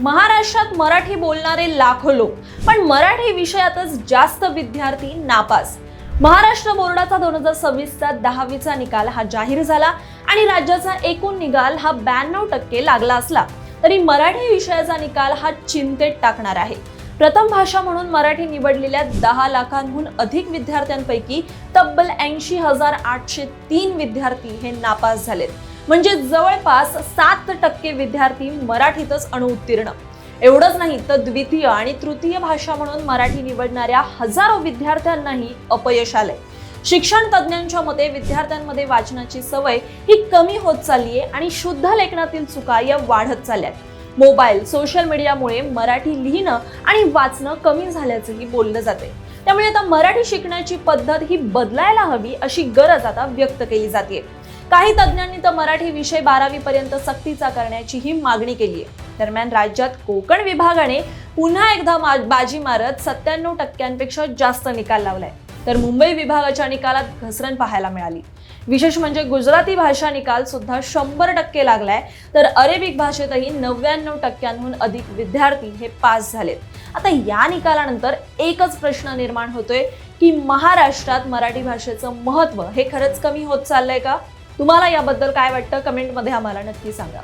महाराष्ट्रात मराठी बोलणारे लाखो लोक, पण मराठी विषयातच जास्त विद्यार्थी नापास। महाराष्ट्र बोर्डाचा 2026चा 10वीचा निकाल हा जाहीर झाला आणि राज्याचा एकूण निकाल हा 92% लागला असला तरी मराठी विषयाचा निकाल हा चिंतेत टाकणार आहे। प्रथम भाषा म्हणून मराठी निवडलेल्या 10 लाखांहून अधिक विद्यार्थ्यांपैकी तब्बल 80,803 विद्यार्थी हे नापास झालेत, म्हणजे जवळपास 7% विद्यार्थी मराठीतच अणुउत्तीर्ण। एवढंच नाही तर द्वितीय आणि तृतीय भाषा म्हणून मराठी निवडणाऱ्या हजारो विद्यार्थ्यांनाही अपयश आलंय। शिक्षण तज्ञांच्या मते विद्यार्थ्यांमध्ये वाचनाची सवय ही कमी होत चाललीये आणि शुद्ध लेखनातील चुका या वाढत चालल्यात। मोबाईल, सोशल मीडियामुळे मराठी लिहिणं आणि वाचणं कमी झाल्याचंही बोललं जाते। त्यामुळे आता मराठी शिकण्याची पद्धत ही बदलायला हवी अशी गरज आता व्यक्त केली जाते। काही तज्ञांनी तर मराठी विषय 12वी पर्यंत सक्तीचा करण्याची ही मागणी केली आहे। दरम्यान राज्यात कोकण विभागाने पुन्हा एकदा बाजी मारत 97%पेक्षा जास्त निकाल लावलाय, तर मुंबई विभागाच्या निकालात घसरण पाहायला मिळाली। विशेष म्हणजे गुजराती भाषा निकाल सुद्धा 100% लागलाय, तर अरेबिक भाषेतही 99%हून अधिक विद्यार्थी हे पास झालेत। आता या निकालानंतर एकच प्रश्न निर्माण होतोय की महाराष्ट्रात मराठी भाषेचं महत्त्व हे खरंच कमी होत चाललंय का? तुम्हाला याबद्दल काय वाटतं? कमेंटमध्ये आम्हाला नक्की सांगा।